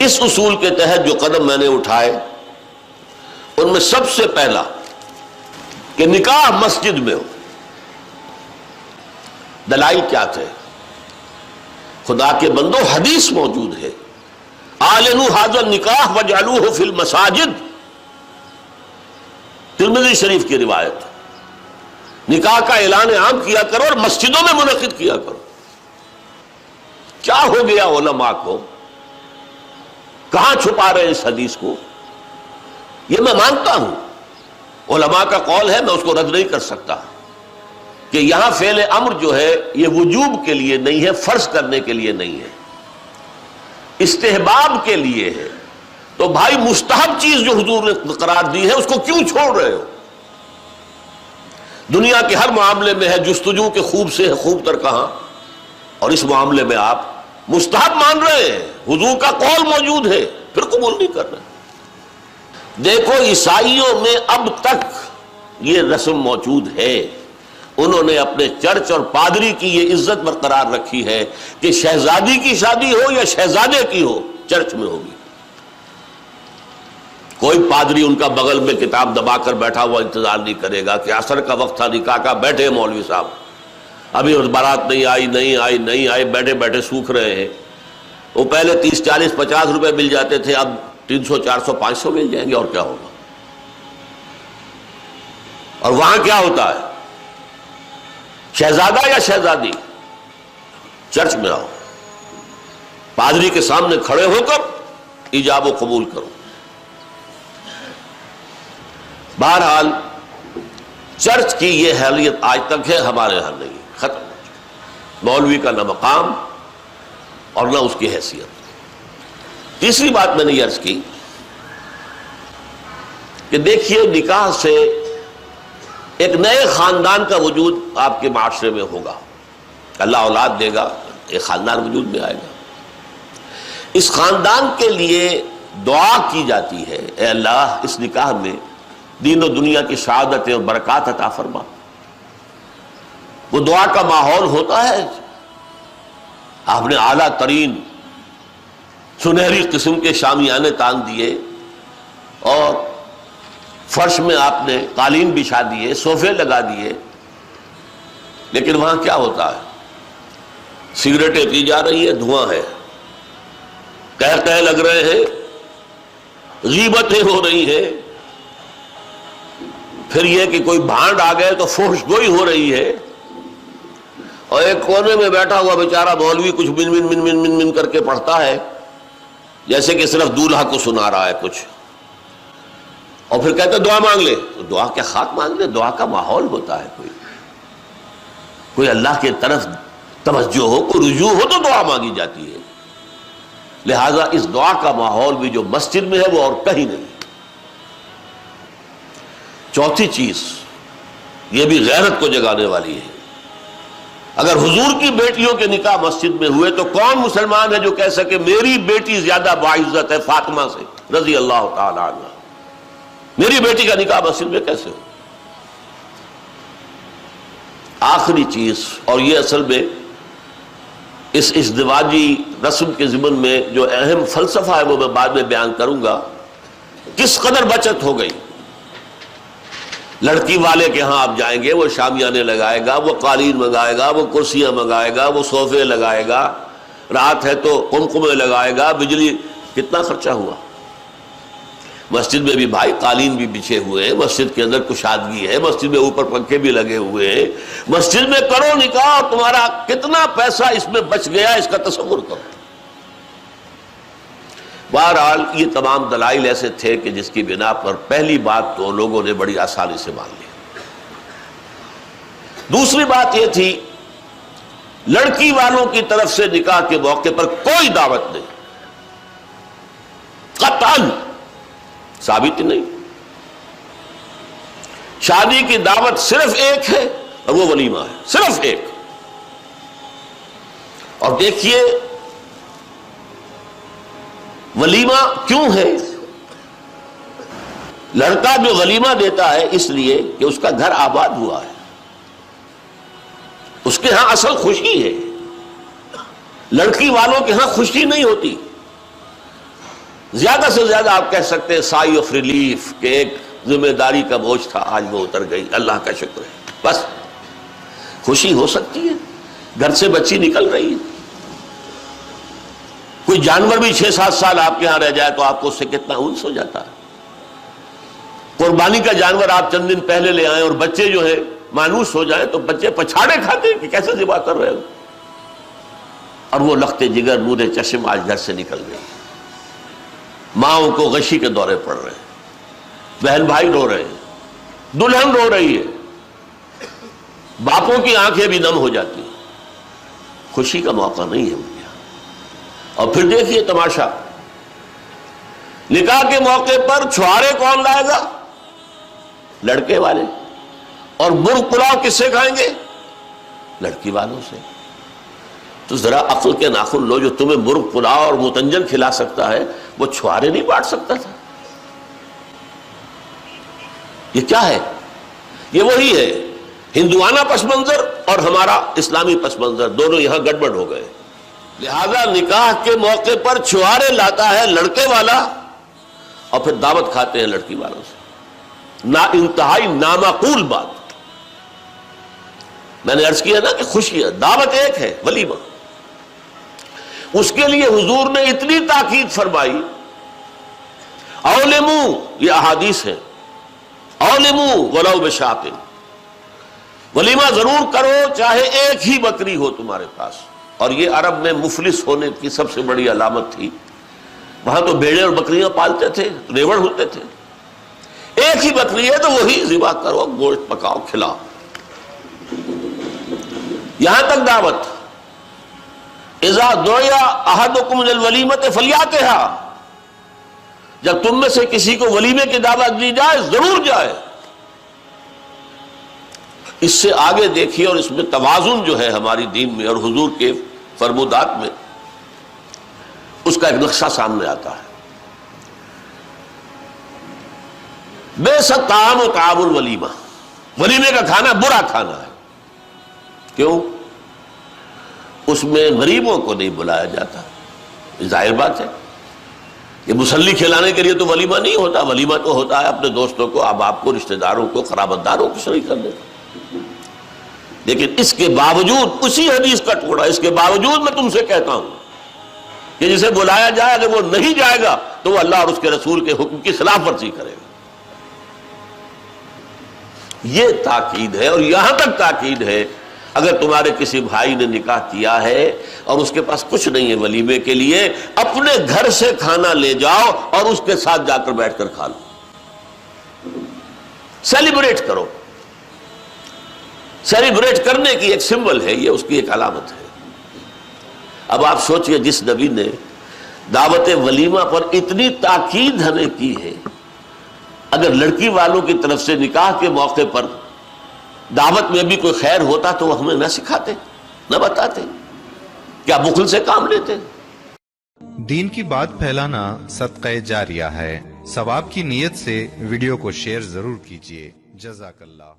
اس اصول کے تحت جو قدم میں نے اٹھائے ان میں سب سے پہلا کہ نکاح مسجد میں ہو۔ دلائل کیا تھے؟ خدا کے بندو حدیث موجود ہے، اعلنوا ھذا النکاح واجعلوہ فی المساجد، ترمذی شریف کی روایت۔ نکاح کا اعلان عام کیا کرو اور مسجدوں میں منعقد کیا کرو۔ کیا ہو گیا علماء کو؟ کہاں چھپا رہے اس حدیث کو؟ یہ میں مانتا ہوں، علماء کا قول ہے، میں اس کو رد نہیں کر سکتا کہ یہاں فعل امر جو ہے یہ وجوب کے لیے نہیں ہے، فرض کرنے کے لیے نہیں ہے، استحباب کے لیے ہے۔ تو بھائی مستحب چیز جو حضور نے قرار دی ہے اس کو کیوں چھوڑ رہے ہو؟ دنیا کے ہر معاملے میں ہے جستجو کے خوب سے ہے خوب تر کہاں، اور اس معاملے میں آپ مستحب مان رہے ہیں، حضور کا قول موجود ہے پھر قبول نہیں کر رہے۔ دیکھو عیسائیوں میں اب تک یہ رسم موجود ہے، انہوں نے اپنے چرچ اور پادری کی یہ عزت برقرار رکھی ہے کہ شہزادی کی شادی ہو یا شہزادے کی ہو چرچ میں ہوگی۔ کوئی پادری ان کا بغل میں کتاب دبا کر بیٹھا ہوا انتظار نہیں کرے گا کہ عصر کا وقت تھا نکاح کا، بیٹھے مولوی صاحب ابھی بارات نہیں آئی، بیٹھے بیٹھے سوکھ رہے ہیں۔ وہ پہلے 30 40 50 روپے مل جاتے تھے، اب 300 400 500 مل جائیں گے، اور کیا ہوگا؟ اور وہاں کیا ہوتا ہے؟ شہزادہ یا شہزادی چرچ میں آؤ، پادری کے سامنے کھڑے ہو کر ایجاب و قبول کرو۔ بہرحال چرچ کی یہ حیثیت آج تک ہے، ہمارے ہاں نہیں، ختم ہو چکی۔ مولوی کا نہ مقام اور نہ اس کی حیثیت۔ تیسری بات میں نے یہ عرض کی کہ دیکھیے نکاح سے ایک نئے خاندان کا وجود آپ کے معاشرے میں ہوگا، اللہ اولاد دے گا، ایک خاندان وجود میں آئے گا۔ اس خاندان کے لیے دعا کی جاتی ہے، اے اللہ اس نکاح میں دین و دنیا کی سعادتیں اور برکات عطا فرما۔ وہ دعا کا ماحول ہوتا ہے، آپ نے اعلیٰ ترین سنہری قسم کے شامیانے تان دیے اور فرش میں آپ نے قالین بچھا دیے، صوفے لگا دیے، لیکن وہاں کیا ہوتا ہے؟ سگریٹیں پی جا رہی ہیں، دھواں ہے، قہقہے لگ رہے ہیں، غیبتیں ہو رہی ہیں، پھر یہ کہ کوئی بھانڈ آ گئے تو فحش گوئی ہو رہی ہے، اور ایک کونے میں بیٹھا ہوا بیچارہ مولوی کچھ من من من من من من کر کے پڑھتا ہے جیسے کہ صرف دولہا کو سنا رہا ہے کچھ، اور پھر کہتے دعا مانگ لے۔ تو دعا کیا خاک مانگ لے؟ دعا کا ماحول ہوتا ہے، کوئی اللہ کے طرف توجہ ہو، کوئی رجوع ہو تو دعا مانگی جاتی ہے۔ لہذا اس دعا کا ماحول بھی جو مسجد میں ہے وہ اور کہیں نہیں۔ چوتھی چیز یہ بھی غیرت کو جگانے والی ہے، اگر حضور کی بیٹیوں کے نکاح مسجد میں ہوئے تو کون مسلمان ہے جو کہہ سکے میری بیٹی زیادہ باعزت ہے فاطمہ سے رضی اللہ تعالی عنہ؟ میری بیٹی کا نکاح مسجد میں کیسے ہو؟ آخری چیز، اور یہ اصل میں اس ازدواجی رسم کے ضمن میں جو اہم فلسفہ ہے وہ میں بعد میں بیان کروں گا، کس قدر بچت ہو گئی۔ لڑکی والے کے ہاں آپ جائیں گے، وہ شامیانے لگائے گا، وہ قالین منگائے گا، وہ کرسیاں منگائے گا، وہ صوفے لگائے گا، رات ہے تو قمقمے لگائے گا، بجلی، کتنا خرچہ ہوا۔ مسجد میں بھی بھائی قالین بھی بچھے ہوئے ہیں، مسجد کے اندر کشادگی ہے، مسجد میں اوپر پنکھے بھی لگے ہوئے ہیں، مسجد میں کرو نکاح اور تمہارا کتنا پیسہ اس میں بچ گیا اس کا تصور کرو۔ بہرحال یہ تمام دلائل ایسے تھے کہ جس کی بنا پر پہلی بات تو لوگوں نے بڑی آسانی سے مان لی۔ دوسری بات یہ تھی لڑکی والوں کی طرف سے نکاح کے موقع پر کوئی دعوت نہیں، قطعاً ثابت نہیں۔ شادی کی دعوت صرف ایک ہے اور وہ ولیمہ ہے، صرف ایک۔ اور دیکھیے ولیمہ کیوں ہے؟ لڑکا جو ولیمہ دیتا ہے اس لیے کہ اس کا گھر آباد ہوا ہے، اس کے ہاں اصل خوشی ہے، لڑکی والوں کے ہاں خوشی نہیں ہوتی۔ زیادہ سے زیادہ آپ کہہ سکتے ہیں سائی آف ریلیف کہ ایک ذمہ داری کا بوجھ تھا آج وہ اتر گئی، اللہ کا شکر ہے، بس خوشی ہو سکتی ہے، گھر سے بچی نکل رہی ہے۔ کوئی جانور بھی 6-7 سال آپ کے ہاں رہ جائے تو آپ کو اس سے کتنا انس ہو جاتا ہے۔ قربانی کا جانور آپ چند دن پہلے لے آئیں اور بچے جو ہے مانوس ہو جائیں تو بچے پچھاڑے کھاتے ہیں کہ کیسے ذبح کر رہے ہو، اور وہ لخت جگر نور چشم آج گھر سے نکل گئی۔ ماؤں کو غشی کے دورے پڑ رہے ہیں، بہن بھائی رو رہے ہیں، دلہن رو رہی ہے، باپوں کی آنکھیں بھی نم ہو جاتی ہیں، خوشی کا موقع نہیں ہے ان کے یہاں۔ اور پھر دیکھیے تماشا، نکاح کے موقع پر چھوارے کون لائے گا؟ لڑکے والے، اور مرغ پلاؤ کس سے کھائیں گے؟ لڑکی والوں سے۔ تو ذرا عقل کے ناخن لو، جو تمہیں مرغ پلاؤ اور متنجن کھلا سکتا ہے وہ چھوارے نہیں بانٹ سکتا تھا؟ یہ کیا ہے؟ یہ وہی ہے ہندوانہ پس منظر اور ہمارا اسلامی پس منظر، دونوں یہاں گڑبڑ ہو گئے۔ لہذا نکاح کے موقع پر چھوارے لاتا ہے لڑکے والا اور پھر دعوت کھاتے ہیں لڑکی والوں سے، نا انتہائی نامعقول بات۔ میں نے عرض کیا نا کہ خوشی ہے، دعوت ایک ہے، ولیمہ، اس کے لیے حضور نے اتنی تاکید فرمائی، اولموا، یہ احادیث ہے، اولموا ولو بشاۃ، ولیمہ ضرور کرو چاہے ایک ہی بکری ہو تمہارے پاس۔ اور یہ عرب میں مفلس ہونے کی سب سے بڑی علامت تھی، وہاں تو بھیڑیں اور بکریاں پالتے تھے، ریوڑ ہوتے تھے، ایک ہی بکری ہے تو وہی ذبح کرو، گوشت پکاؤ، کھلاؤ۔ یہاں تک دعوت، اذا دعی احدکم للولیمۃ فلیاتھا، جب تم میں سے کسی کو ولیمے کی دعوت دی جائے ضرور جائے۔ اس سے آگے دیکھیے، اور اس میں توازن جو ہے ہماری دین میں اور حضور کے فرمودات میں، اس کا ایک نقشہ سامنے آتا ہے۔ بئس الطعام طعام الولیمہ، ولیمے کا کھانا برا کھانا ہے۔ کیوں؟ اس میں غریبوں کو نہیں بلایا جاتا، ظاہر بات ہے، یہ مسلی کھلانے کے لیے تو ولیمہ نہیں ہوتا، ولیمہ تو ہوتا ہے اپنے دوستوں کو، احباب کو، رشتہ داروں کو، قرابت داروں کو شریک کرنے کا۔ لیکن اس کے باوجود، اسی حدیث کا ٹکڑا، اس کے باوجود میں تم سے کہتا ہوں کہ جسے بلایا جائے اگر وہ نہیں جائے گا تو وہ اللہ اور اس کے رسول کے حکم کی خلاف ورزی کرے گا۔ یہ تاکید ہے، اور یہاں تک تاکید ہے اگر تمہارے کسی بھائی نے نکاح کیا ہے اور اس کے پاس کچھ نہیں ہے ولیمے کے لیے، اپنے گھر سے کھانا لے جاؤ اور اس کے ساتھ جا کر بیٹھ کر کھا لو، سیلیبریٹ کرو۔ سیلیبریٹ کرنے کی ایک سمبل ہے، یہ اس کی ایک علامت ہے۔ اب آپ سوچئے، جس نبی نے دعوت ولیمہ پر اتنی تاکید ہمیں کی ہے، اگر لڑکی والوں کی طرف سے نکاح کے موقع پر دعوت میں بھی کوئی خیر ہوتا تو وہ ہمیں نہ سکھاتے، نہ بتاتے، کیا بخل سے کام لیتے؟ دین کی بات پھیلانا صدقہ جاریہ ہے، ثواب کی نیت سے ویڈیو کو شیئر ضرور کیجیے۔ جزاک اللہ۔